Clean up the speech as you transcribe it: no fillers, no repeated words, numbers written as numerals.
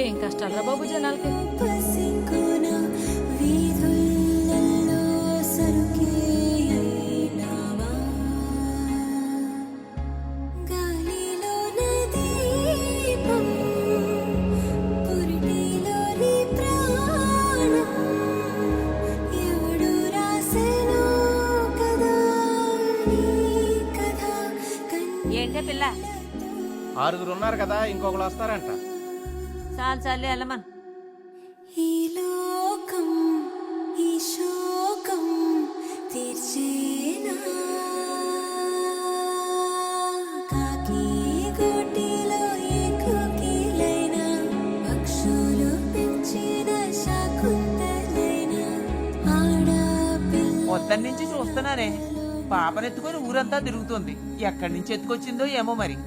ఏం కష్టాలరా బాబు జనాలకి. ఏంటే పిల్ల? 6 ఉన్నారు కదా, ఇంకొకరు వస్తారంట. చాలు చాలు వెళ్ళమన్. ఈ లోకం ఈ శోకం తీర్చేనా, కాకి గూటిలో ఏ కోకిలైనా, పక్షులు పెంచిన శాకుంతలైనా, ఆడపిల్ల పొద్దున్న నుంచి చూస్తున్నానే, పాపనెత్తుకొని ఊరంతా తిరుగుతుంది. ఎక్కడి నుంచి ఎత్తుకొచ్చిందో ఏమో మరి.